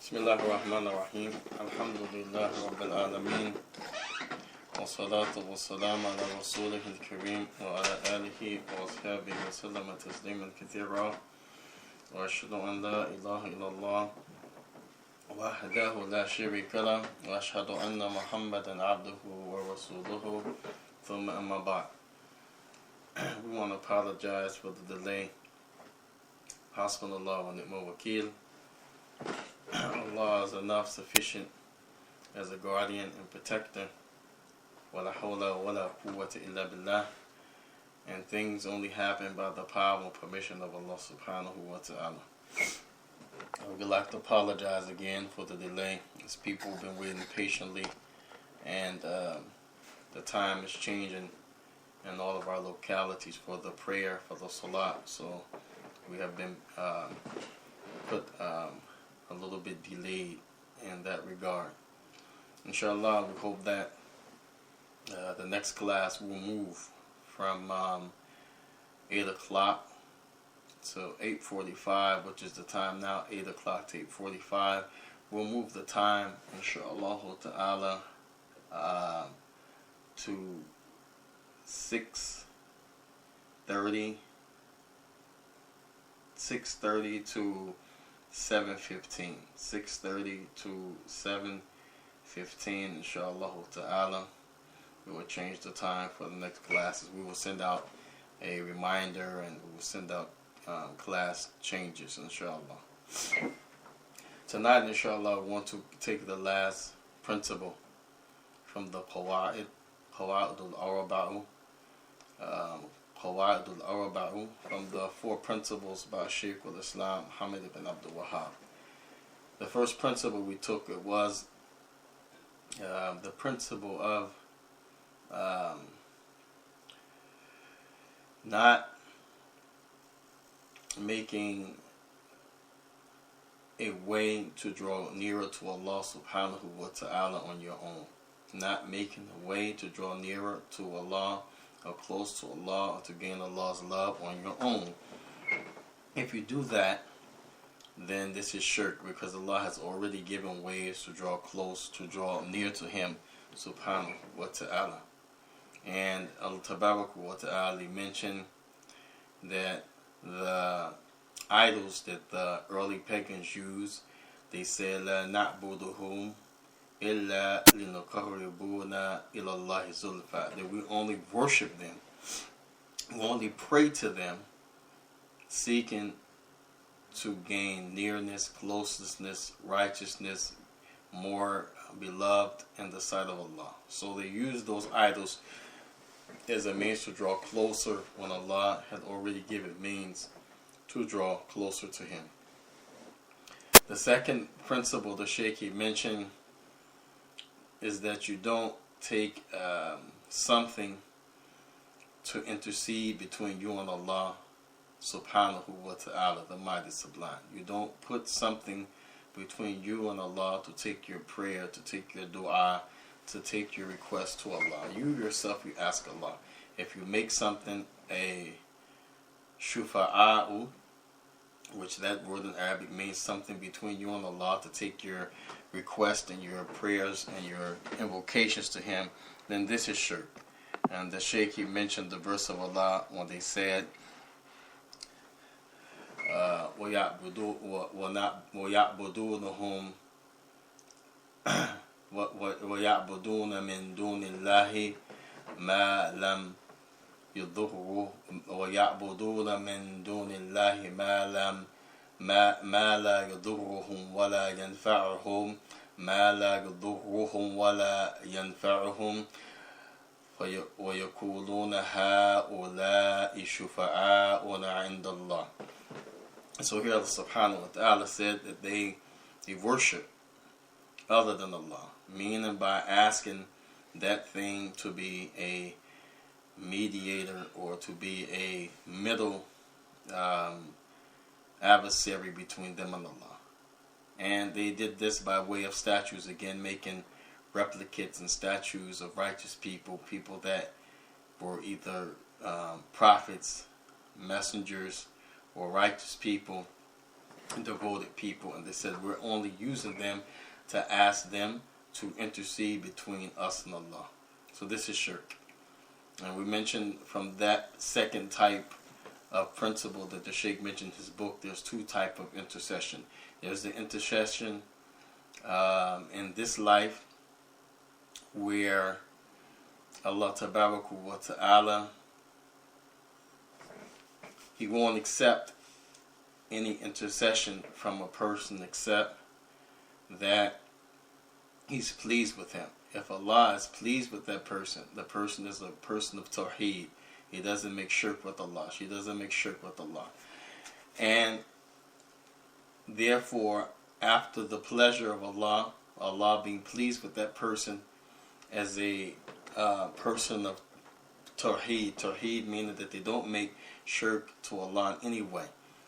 بسم الله الرحمن الرحيم الحمد لله رب العالمين والصلاة والسلام على رسوله الكريم وعلى آله وأصحابه وسلم تسليما كثيرا وأشهد أن لا إله إلا الله وحده لا شريك له وأشهد أن محمدا عبده ورسوله ثم أما بعد. We want to apologize for the delay. Hasbunallah wa ni'mal wakil. Allah is enough sufficient as a guardian and protector. Wala hawla wala quwwata illa billah. And things only happen by the power and permission of Allah subhanahu wa ta'ala. I would like to apologize again for the delay, as people have been waiting patiently, and the time is changing in all of our localities for the prayer, for the salat, so we have been put a little bit delayed in that regard. Inshallah, we hope that the next class will move from 8 o'clock to 8:45, which is the time now, 8 o'clock to 8:45. We'll move the time, inshallah ta'ala, to 6:30 to 7:15. 6:30 to 7:15, inshallah ta'ala. We will change the time for the next classes. We will send out a reminder, and we will send out class changes, inshallah. Tonight, inshallah, we want to take the last principle from the Qawaid Arbaa Cls, from the four principles by Shaykh al-Islam Muhammad ibn Abdul Wahhab. The first principle we took, it was the principle of not making a way to draw nearer to Allah subhanahu wa ta'ala on your own. Not making a way to draw nearer to Allah or close to Allah or to gain Allah's love on your own. If you do that, then this is shirk, because Allah has already given ways to draw close, to draw near to Him subhanahu wa ta'ala. And al-Tabarak wa ta'ala mentioned that the idols that the early pagans used, they said, La na'buduhum illa linuqarribuna ila Allahi zulfa, that we only worship them, we only pray to them, seeking to gain nearness, closeness, righteousness, more beloved in the sight of Allah. So they use those idols as a means to draw closer, when Allah had already given means to draw closer to Him. The second principle the Shaykh mentioned is that you don't take something to intercede between you and Allah subhanahu wa ta'ala, the mighty sublime. You don't put something between you and Allah to take your prayer, to take your dua, to take your request to Allah. You yourself, you ask Allah. If you make something a shufa'a'u, which that word in Arabic means something between you and Allah, to take your request and your prayers and your invocations to Him, then this is shirk. And the Shaykh, he mentioned the verse of Allah when they said, وَيَعْبُدُونَ مِن دُونِ اللَّهِ مَا لَمْ يضره ويعبدون من دون الله ما لا يضرهم ولا ينفعهم ويقولون هؤلاء شفعاؤنا عند الله. So here Allah subhanahu wa ta'ala said that they worship other than Allah, meaning by asking that thing to be a mediator or to be a middle adversary between them and Allah. And they did this by way of statues, again making replicates and statues of righteous people, people that were either prophets, messengers, or righteous people, devoted people, and they said we're only using them to ask them to intercede between us and Allah. So this is shirk. And we mentioned from that second type of principle that the Sheikh mentioned in his book, there's two types of intercession. There's the intercession in this life where Allah Tabaraka wa Ta'ala, He won't accept any intercession from a person except that He's pleased with him. If Allah is pleased with that person, the person is a person of Tawheed. He doesn't make shirk with Allah. She doesn't make shirk with Allah. And therefore, after the pleasure of Allah, Allah being pleased with that person as a person of Tawheed, Tawheed meaning that they don't make shirk to Allah in any way.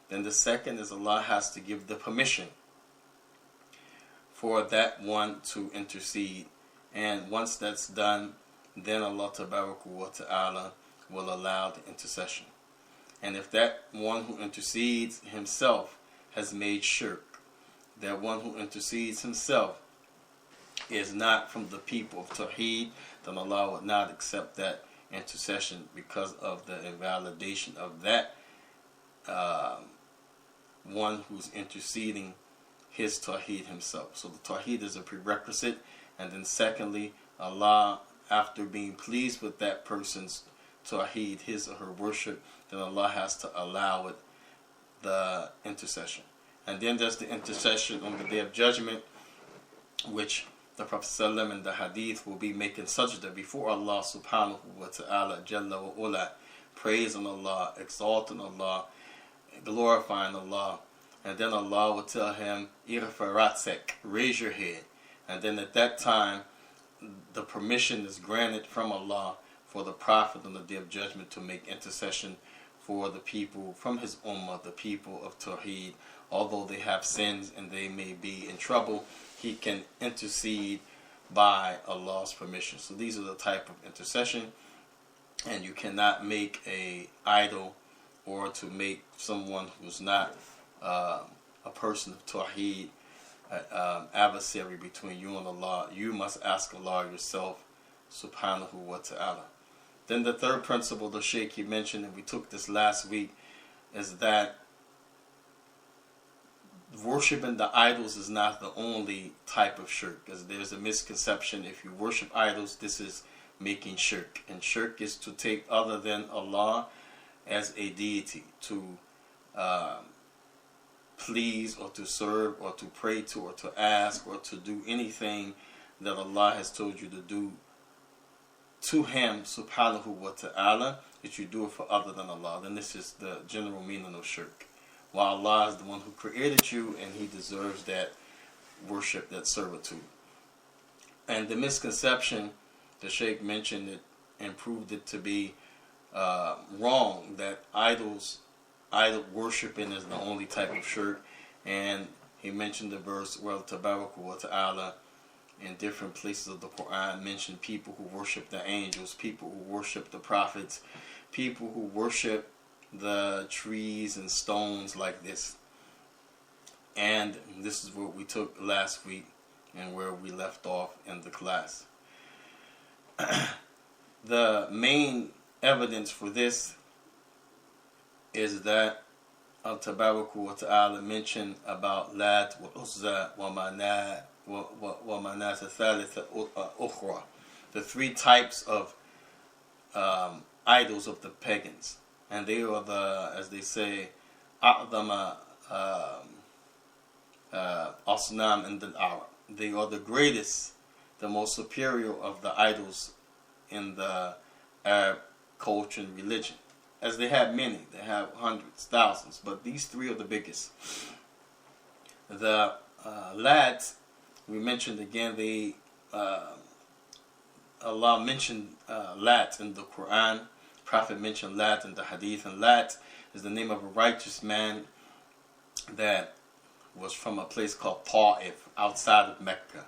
Then the second is Allah has to give the permission for that one to intercede. And once that's done, then Allah Tabaraka wa Ta'ala will allow the intercession. And if that one who intercedes himself has made shirk, that one who intercedes himself is not from the people of Tawheed, then Allah would not accept that intercession because of the invalidation of that one who's interceding his Tawheed himself. So the Tawheed is a prerequisite. And then secondly, Allah, after being pleased with that person's Tawheed, his or her worship, then Allah has to allow it, the intercession. And then there's the intercession on the Day of Judgment, which the Prophet ﷺ in the Hadith will be making sajda before Allah subhanahu wa ta'ala, Jalla wa Ula, praising Allah, exalting Allah, glorifying Allah. And then Allah will tell him, Irfa ratsek, raise your head. And then at that time, the permission is granted from Allah for the Prophet on the Day of Judgment to make intercession for the people from his ummah, the people of Tawheed. Although they have sins and they may be in trouble, he can intercede by Allah's permission. So these are the type of intercession. And you cannot make a idol or to make someone who's not a person of Tawheed adversary between you and Allah. You must ask Allah yourself, subhanahu wa ta'ala. Then the third principle the Shaykh he mentioned, and we took this last week, is that worshiping the idols is not the only type of shirk. Because there's a misconception, if you worship idols, this is making shirk. And shirk is to take other than Allah as a deity, to please or to serve or to pray to or to ask or to do anything that Allah has told you to do to Him subhanahu wa ta'ala, that you do it for other than Allah. Then this is the general meaning of shirk. While Allah is the one who created you and He deserves that worship, that servitude. And the misconception, the Shaykh mentioned it and proved it to be wrong, that idol worshiping is the only type of shirk. And he mentioned the verse, well, Tabaraka wa Ta'ala, in different places of the Quran, mentioned people who worship the angels, people who worship the prophets, people who worship the trees and stones like this. And this is what we took last week and where we left off in the class. The main evidence for this is that Al-Tabaraka wa Ta'ala mentioned about Lat wa Uzza wa Manat Thalitha Ukhra, the three types of idols of the pagans. And they are the, as they say, A'dama Asnam in the Arab. They are the greatest, the most superior of the idols in the Arab culture and religion. As they have many, they have hundreds, thousands, but these three are the biggest. The Lat, we mentioned again, Allah mentioned Lat in the Quran. Prophet mentioned Lat in the Hadith, and Lat is the name of a righteous man that was from a place called Ta'if, outside of Mecca.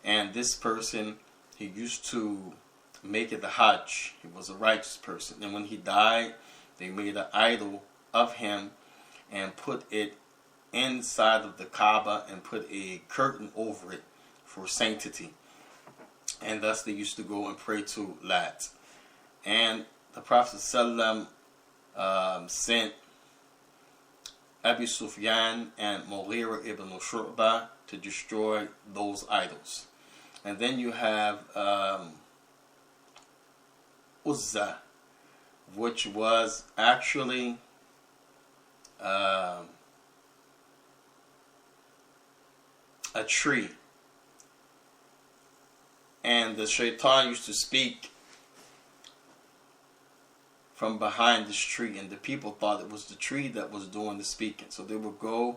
And this person, he used to make it the Hajj. He was a righteous person. And when he died, they made an idol of him and put it inside of the Kaaba and put a curtain over it for sanctity. And thus they used to go and pray to Lat. And the Prophet ﷺ sent Abu Sufyan and Mughira ibn Shu'bah to destroy those idols. And then you have Uzza, which was actually a tree. And the shaitan used to speak from behind this tree, and the people thought it was the tree that was doing the speaking. So they would go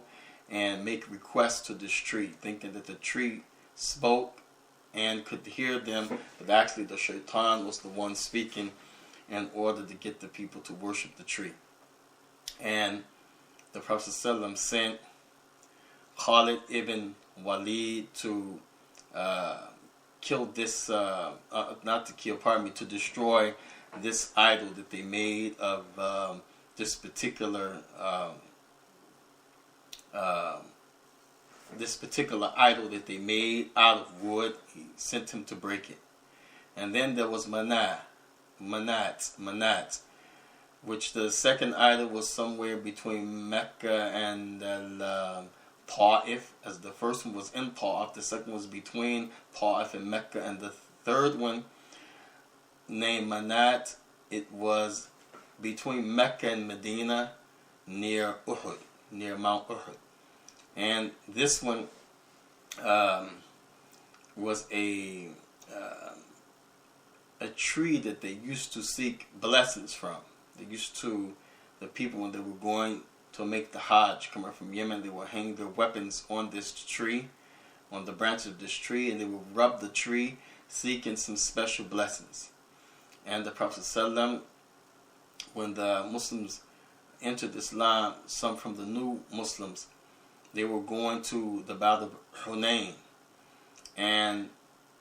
and make requests to this tree, thinking that the tree spoke and could hear them, but actually the shaitan was the one speaking in order to get the people to worship the tree. And the Prophet ﷺ sent Khalid ibn Walid to kill this, to destroy this idol that they made of this particular idol that they made out of wood. He sent him to break it. And then there was Manat, which the second idol was somewhere between Mecca and Ta'if, as the first one was in Ta'if, the second was between Ta'if and Mecca, and the third one, named Manat, it was between Mecca and Medina, near Uhud, near Mount Uhud. And this one was a tree that they used to seek blessings from. They used to, the people, when they were going to make the Hajj, coming from Yemen, they would hang their weapons on this tree, on the branch of this tree, and they would rub the tree, seeking some special blessings. And the Prophet ﷺ, when the Muslims entered Islam, some from the new Muslims, they were going to the Battle of Hunayn. And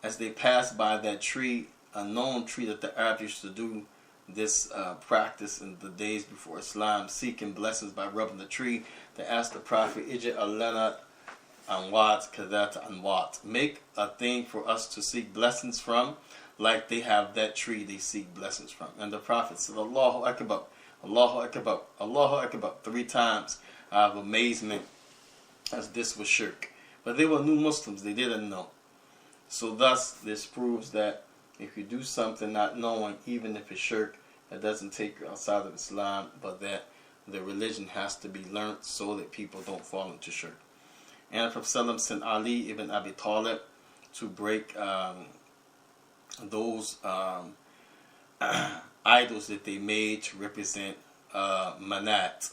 as they passed by that tree, a known tree that the Arabs used to do this practice in the days before Islam, seeking blessings by rubbing the tree, they asked the Prophet, Ij'al lana anwat kadat anwat, make a thing for us to seek blessings from, like they have that tree they seek blessings from. And the Prophet said, Allahu Akbar, Allahu Akbar, Allahu Akbar, 3 times of amazement, as this was shirk. But they were new Muslims, they didn't know. So thus, this proves that if you do something not knowing, even if it's shirk, it doesn't take you outside of Islam, but that the religion has to be learnt so that people don't fall into shirk. And the Prophet ﷺ sent Ali ibn Abi Talib to break those idols that they made to represent Manat,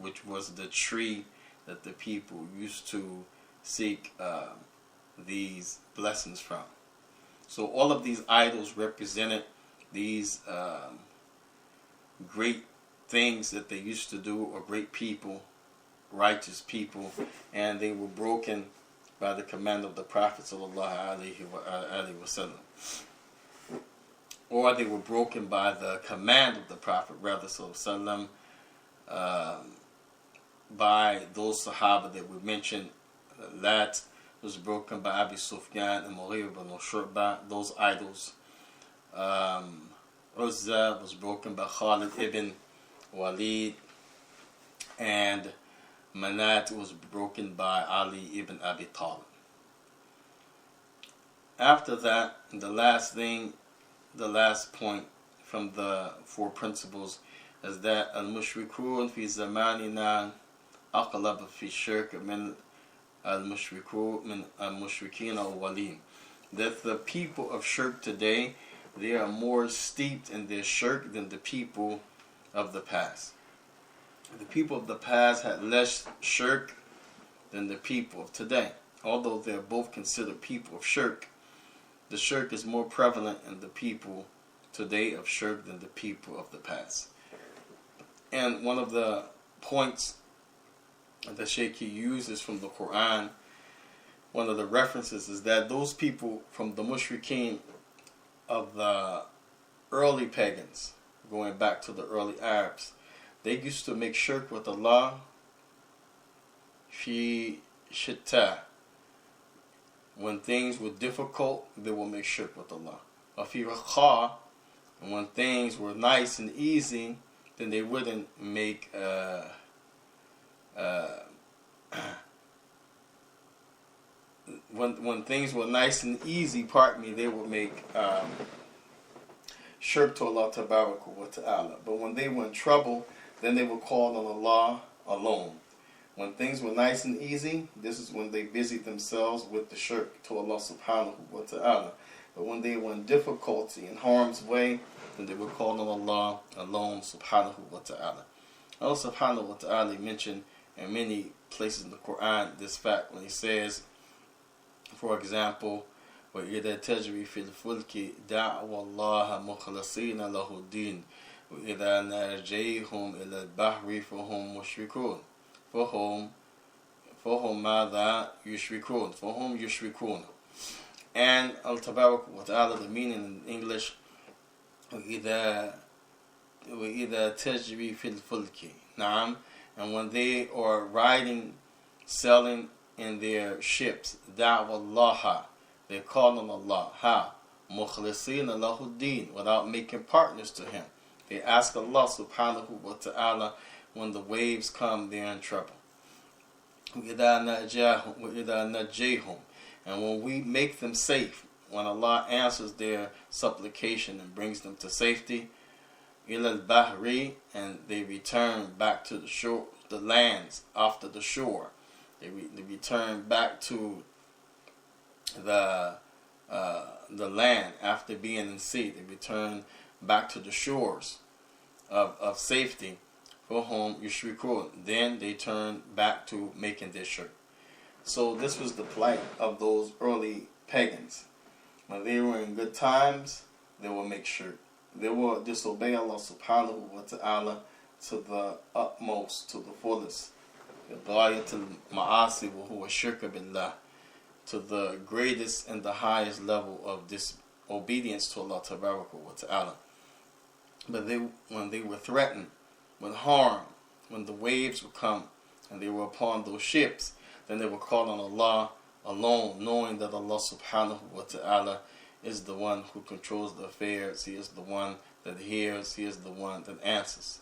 which was the tree that the people used to seek these blessings from. So all of these idols represented these great things that they used to do, or great people, righteous people, and they were broken by the command of the Prophet ﷺ. Or they were broken by the command of the Prophet ﷺ, by those Sahaba that we mentioned. That was broken by Abu Sufyan and Mughira ibn Shu'bah, those idols. Uzza was broken by Khalid ibn Walid, and Manat was broken by Ali ibn Abi Talib. After that, the last point from the 4 principles is that al-mushrikun fi zamanina aqlab fi shirk min al-mushrikun min al-mushrikin al-walim. That the people of shirk today, they are more steeped in their shirk than the people of the past. The people of the past had less shirk than the people of today. Although they are both considered people of shirk, the shirk is more prevalent in the people today of shirk than the people of the past. And one of the points that Shaykh uses from the Quran, one of the references, is that those people from the mushrikeen of the early pagans, going back to the early Arabs, they used to make shirk with Allah fi shita. When things were difficult, they will make shirk with Allah. Wa fi raqa. And when things were nice and easy, then they wouldn't make when things were nice and easy, pardon me, they would make shirk to Allah Tabaraka wa Ta'ala. But when they were in trouble, then they would call on Allah alone. When things were nice and easy, this is when they busied themselves with the shirk to Allah Subhanahu wa Ta'ala. But when they were in difficulty, in harm's way, then they would call on Allah alone Subhanahu wa Ta'ala. Allah Subhanahu wa Ta'ala mentioned in many places in the Quran this fact when He says, for example, وَإِذَا تَجْرِي فِي الْفُلْكِ دَعْوَ اللَّهَ مُخْلَصِينَ لَهُ الدِّينَ وَإِذَا نَجَّيْهُمْ إِلَى الْبَحْرِ فَهُمْ مُشْرِكُونَ فَهُمْ مَاذَا يُشْرِكُونَ. And Al-Tabarak wa Ta'ala, the meaning in English, وَإِذَا تَجْرِي فِي الْفُلْكِ نعم. And when they are riding, sailing in their ships, دَعْوَ اللَّهَ, they call on Allah. How? مُخْلِصِينَ لَهُ الدِّينَ, without making partners to Him. They ask Allah Subhanahu wa Ta'ala when the waves come, they're in trouble. وَإِذَا نَجَّيْهُمْ, and when we make them safe, when Allah answers their supplication and brings them to safety, إِلَى الْبَحْرِ, and they return back to the shore, the lands after the shore. They return back to the land after being in sea. They return back to the shores of safety. For whom yushrikun, then they turn back to making their shirk. So this was the plight of those early pagans. When they were in good times, they will make shirk. They will disobey Allah Subhanahu wa Ta'ala to the utmost, to the fullest. Ghayatul ma'asi wa huwa shirka billah, to the greatest and the highest level of disobedience to Allah Tabaraka wa Ta'ala. But when they were threatened with harm, when the waves would come and they were upon those ships, then they would call on Allah alone, knowing that Allah Subhanahu wa Ta'ala is the one who controls the affairs. He is the one that hears. He is the one that answers.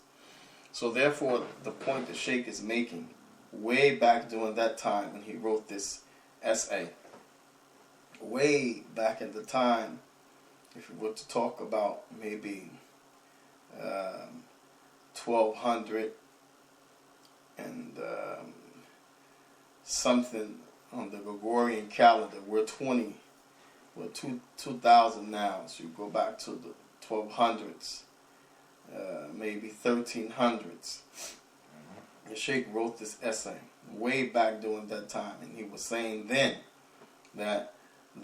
So therefore, the point that Sheikh is making, way back during that time when he wrote this essay, way back in the time, if we were to talk about maybe 1200 and something on the Gregorian calendar, we're 2000 now, so you go back to the 1200s, maybe 1300s. The Sheikh wrote this essay way back during that time, and he was saying then that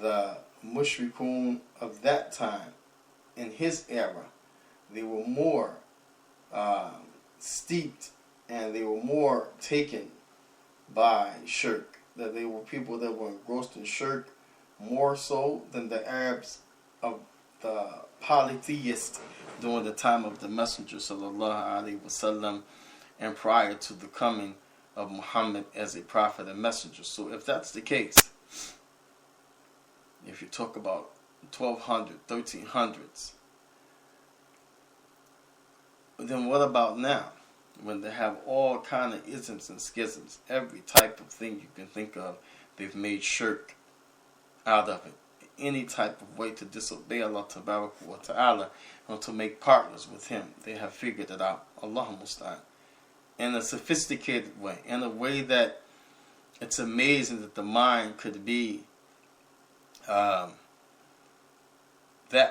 the mushrikun of that time, in his era, they were more steeped and they were more taken by shirk, that they were people that were engrossed in shirk more so than the Arabs of the polytheists during the time of the Messenger sallallahu alaihi wasallam and prior to the coming of Muhammad as a prophet and messenger. So if that's the case, if you talk about 1200, 1300s, then what about now, when they have all kind of isms and schisms, every type of thing you can think of, they've made shirk out of it. Any type of way to disobey Allah Tabaraka wa Ta'ala or to make partners with Him, they have figured it out. Allahumma musta'an. In a sophisticated way, in a way that it's amazing that the mind could be that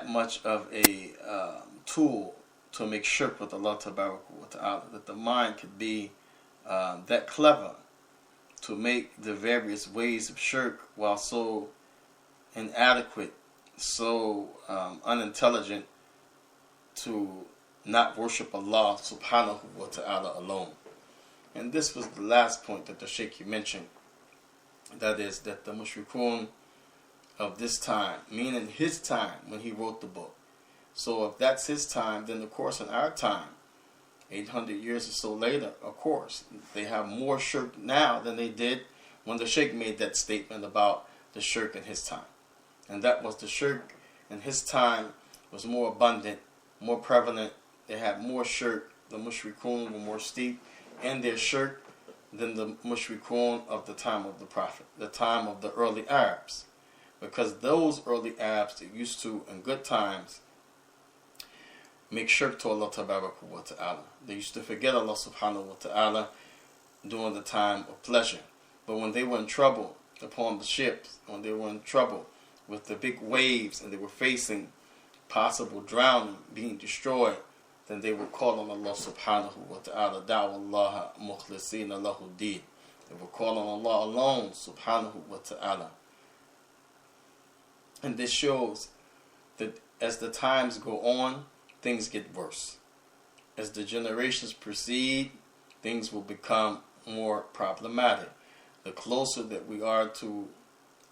much of a tool to make shirk with Allah Tabaraka wa Ta'ala, that the mind could be that clever to make the various ways of shirk while so inadequate, so unintelligent to not worship Allah Subhanahu wa Ta'ala alone. And this was the last point that the Sheikh mentioned, that is that the mushrikun of this time, meaning his time when he wrote the book. So if that's his time, then of course in our time, 800 years or so later, of course, they have more shirk now than they did when the Sheikh made that statement about the shirk in his time. And that was the shirk in his time was more abundant, more prevalent. They had more shirk. The mushrikun were more steep in their shirk than the mushrikun of the time of the Prophet, the time of the early Arabs. Because those early Arabs, they used to, in good times, make shirk to Allah Tabaraka wa Ta'ala. They used to forget Allah Subhanahu wa Ta'ala during the time of pleasure. But when they were in trouble upon the ships, when they were in trouble with the big waves and they were facing possible drowning, being destroyed, then they would call on Allah Subhanahu wa Ta'ala, Da'wa Allah mukhlisina lahu deen. They would call on Allah alone Subhanahu wa Ta'ala. And this shows that as the times go on, things get worse. As the generations proceed, things will become more problematic. The closer that we are to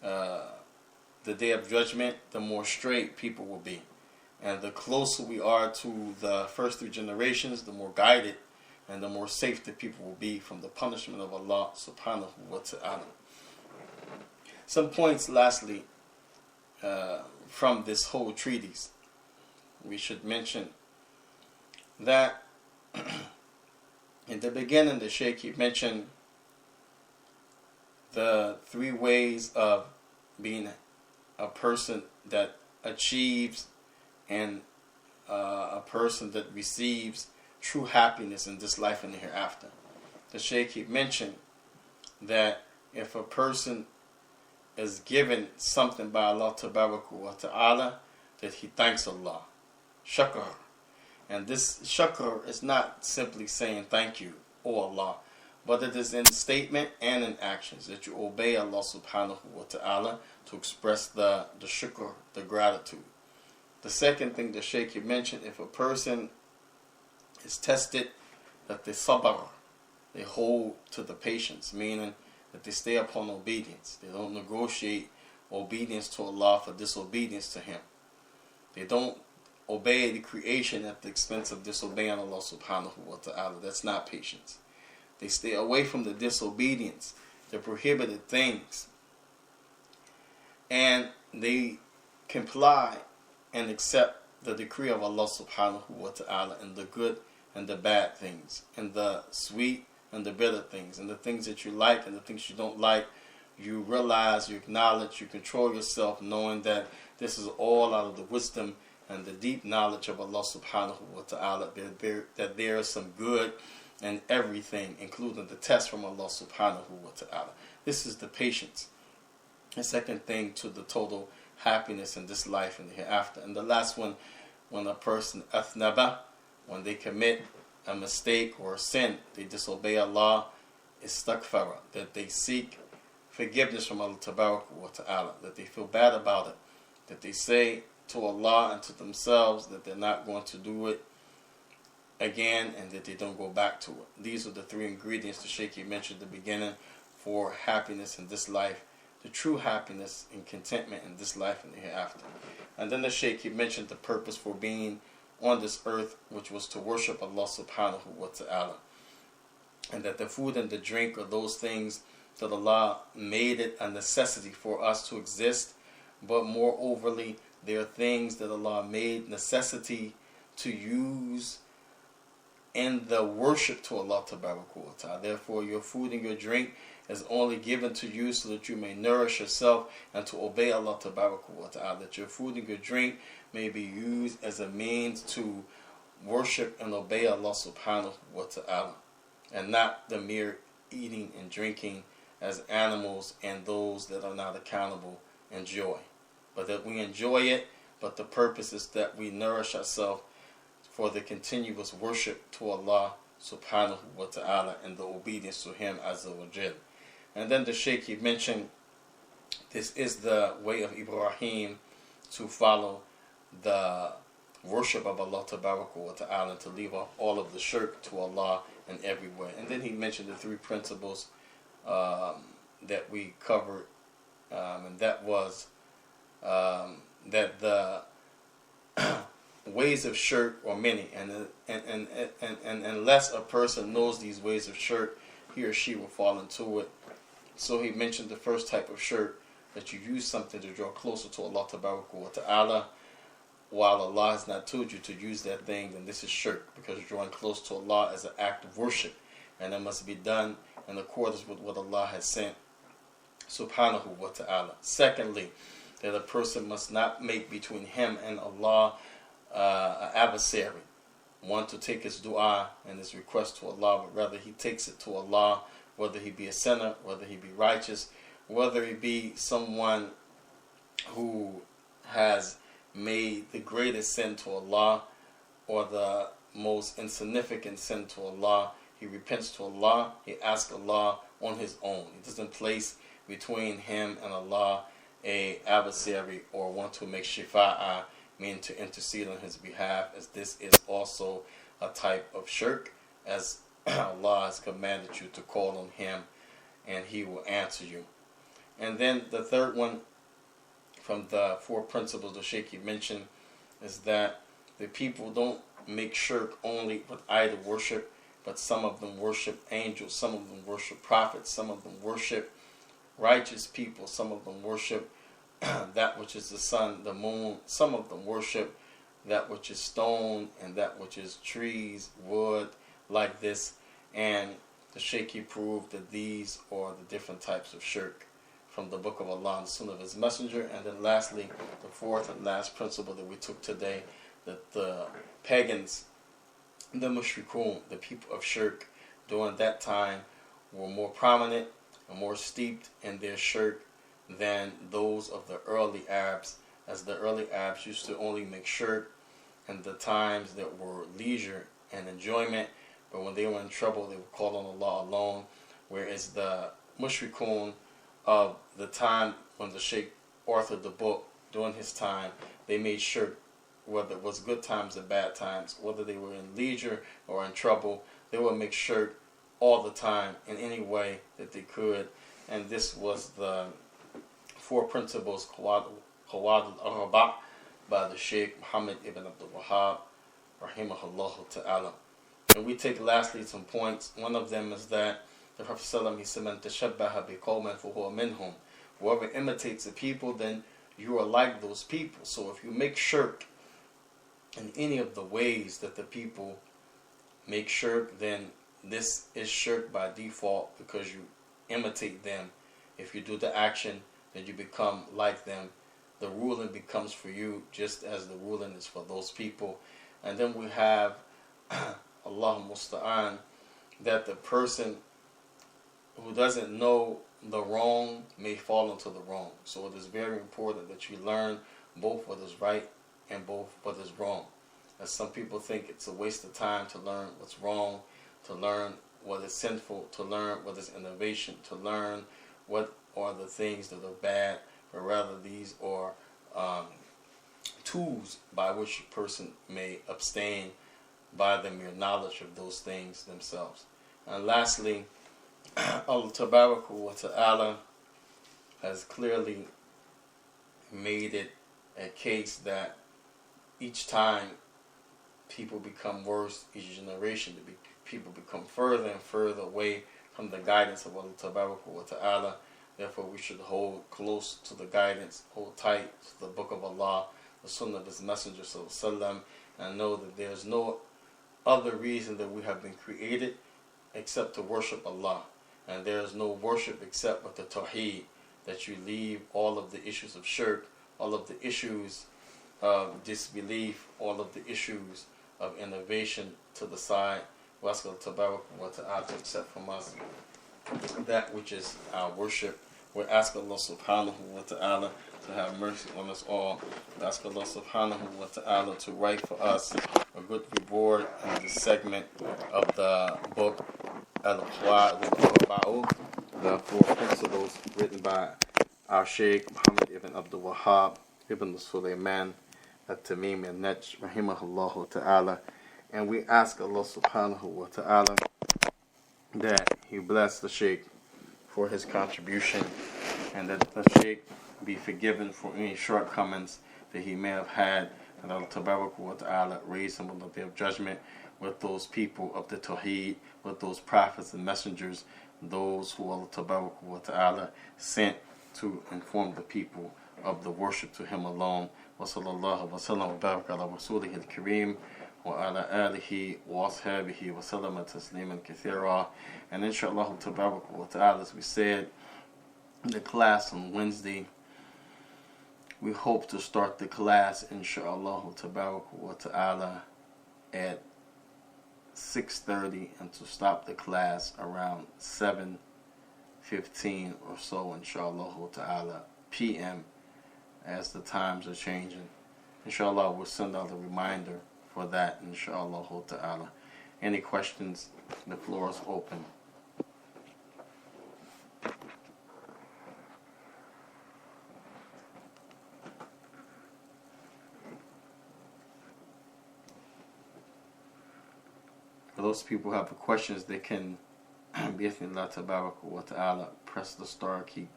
the Day of Judgment, the more straight people will be. And the closer we are to the first 3 generations, the more guided and the more safe the people will be from the punishment of Allah Subhanahu wa Ta'ala. Some points lastly from this whole treatise. We should mention that in the beginning the Shaykh he mentioned the 3 ways of being a person that achieves and a person that receives true happiness in this life and the hereafter. The Shaykh he mentioned that if a person is given something by Allah Tabaraka wa Ta'ala, that he thanks Allah. Shukr. And this shukr is not simply saying thank you, O Allah, but it is in statement and in actions that you obey Allah Subhanahu wa Ta'ala to express the shukr, the gratitude. The second thing the Shaykh mentioned, if a person is tested, that they sabr, they hold to the patience, meaning that they stay upon obedience. They don't negotiate obedience to Allah for disobedience to Him. They don't obey the creation at the expense of disobeying Allah Subhanahu wa Ta'ala. That's not patience. They stay away from the disobedience, the prohibited things, and they comply and accept the decree of Allah Subhanahu wa Ta'ala in the good and the bad things, and the sweet and the bitter things, and the things that you like and the things you don't like. You realize, you acknowledge, you control yourself, knowing that this is all out of the wisdom and the deep knowledge of Allah Subhanahu wa Ta'ala, that there is some good in everything, including the test from Allah Subhanahu wa Ta'ala. This is the patience. The second thing to the total happiness in this life and the hereafter. And the last one, when a person athnaba, when they commit a mistake or a sin, they disobey Allah, istaghfara, that they seek forgiveness from Allah Tabaraka wa Ta'ala, that they feel bad about it, that they say to Allah and to themselves that they're not going to do it again, and that they don't go back to it. These are the 3 ingredients the Shaykh mentioned at the beginning for happiness in this life, the true happiness and contentment in this life and the hereafter. And then the Shaykh mentioned the purpose for being on this earth, which was to worship Allah Subhanahu wa Ta'ala, and that the food and the drink are those things that Allah made it a necessity for us to exist, but moreoverly, they are things that Allah made necessity to use in the worship to Allah Tabaraka wa Ta'ala. Therefore, your food and your drink is only given to you so that you may nourish yourself and to obey Allah Tabaraka wa Ta'ala. That your food and your drink may be used as a means to worship and obey Allah Subhanahu wa Ta'ala, and not the mere eating and drinking as animals and those that are not accountable enjoy. But that we enjoy it, but the purpose is that we nourish ourselves for the continuous worship to Allah Subhanahu wa Ta'ala and the obedience to Him Azza wa Jal. And then the Shaykh mentioned this is the way of Ibrahim to follow the worship of Allah Tabaraka wa Ta'ala, to leave off all of the shirk to Allah in every way. And then he mentioned the 3 principles that we covered, and that was that the ways of shirk are many, and unless a person knows these ways of shirk, he or she will fall into it. So he mentioned the first type of shirk, that you use something to draw closer to Allah wa ta'ala, while Allah has not told you to use that thing. Then this is shirk, because drawing close to Allah is an act of worship, and it must be done in accordance with what Allah has sent, subhanahu wa ta'ala. Secondly, that a person must not make between him and Allah an adversary, one to take his dua and his request to Allah, but rather he takes it to Allah, whether he be a sinner, whether he be righteous, whether he be someone who has made the greatest sin to Allah or the most insignificant sin to Allah. He repents to Allah, he asks Allah on his own. He doesn't place between him and Allah a adversary or want to make shifa'ah, meaning to intercede on his behalf, as this is also a type of shirk, as Allah has commanded you to call on him and he will answer you. And then the third one from the 4 principles the Shaykh mentioned is that the people don't make shirk only with idol worship, but some of them worship angels, some of them worship prophets, some of them worship righteous people, some of them worship that which is the sun, the moon, some of them worship that which is stone and that which is trees, wood, like this. And the Shaykh proved that these are the different types of shirk from the Book of Allah and the Sunnah of His Messenger. And then lastly, the fourth and last principle that we took today, that the pagans, the mushrikun, the people of shirk during that time, were more prominent and more steeped in their shirk than those of the early Arabs, as the early Arabs used to only make shirk in the times that were leisure and enjoyment, but when they were in trouble they would call on Allah alone, whereas the mushrikun of the time when the Shaykh authored the book, during his time, they made shirk whether it was good times or bad times, whether they were in leisure or in trouble. They would make shirk all the time in any way that they could. And this was the 4 principles, Qawaid Arbaa, by the Shaykh Muhammad ibn Abdul Wahhab, rahimahullah ta'ala. And we take lastly some points. One of them is that the Prophet ﷺ, he said, "Man tashabbaha biqawmin fahuwa minhum." Whoever imitates the people, then you are like those people. So if you make shirk in any of the ways that the people make shirk, then this is shirk by default, because you imitate them. If you do the action, then you become like them. The ruling becomes for you just as the ruling is for those people. And then we have Allah Musta'an, that the person who doesn't know the wrong may fall into the wrong. So it is very important that you learn both what is right and both what is wrong. As some people think it's a waste of time to learn what's wrong, to learn what is sinful, to learn what is innovation, to learn what are the things that are bad, but rather these are tools by which a person may abstain by the mere knowledge of those things themselves. And lastly, Allah Tabaraka wa Ta'ala has clearly made it a case that each time people become worse, each generation people become further and further away from the guidance of Allah Tabaraka wa Ta'ala. Therefore we should hold close to the guidance, hold tight to the Book of Allah, the Sunnah of His Messenger Sallallahu, and know that there is no other reason that we have been created except to worship Allah. And there is no worship except with the Tawheed, that you leave all of the issues of shirk, all of the issues of disbelief, all of the issues of innovation to the side. We ask Allah to accept from us that which is our worship. We ask Allah subhanahu wa ta'ala to have mercy on us all. We ask Allah subhanahu wa ta'ala to write for us a good reward in this segment of the book Al-Qawaid Arbaa Cls, the 4 principles written by our Shaykh Muhammad ibn Abdul Wahhab ibn Sulaiman at-Tamimi al-Najj rahimahullah ta'ala. And we ask Allah subhanahu wa ta'ala that He bless the Shaykh for his contribution, and that the Shaykh be forgiven for any shortcomings that he may have had And Allah Tabarak wa Ta'ala raised him on the day of judgment with those people of the Tawheed, with those prophets and messengers, those who Allah Tabarak wa Ta'ala sent to inform the people of the worship to him alone. Wa sallallahu wa sallam wa baraka ala rasulihi al-kareem wa ala alihi wa ashabihi wa sallama tasliman kathira. And inshallah Tabarak wa Ta'ala, as we said in the class on Wednesday, we hope to start the class, inshallah tabarak wa ta'ala, at 6:30 and to stop the class around 7:15 or so, inshallah ta'ala, p.m. as the times are changing. Inshallah, we'll send out a reminder for that, inshallah ta'ala. Any questions? The floor is open. For those people who have questions, they can, bi'ithnillah tabarak wa ta'ala, press the star key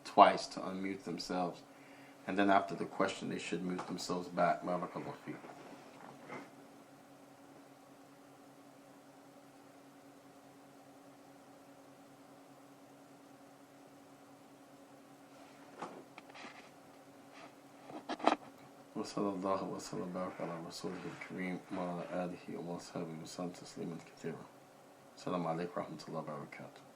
twice to unmute themselves. And then after the question, they should mute themselves back. Barakallahu feek. وصلى الله وسلم وبارك على رسوله الكريم وعلى آله وصحبه وسلم تسليما كثيرا. السلام عليكم ورحمة الله وبركاته.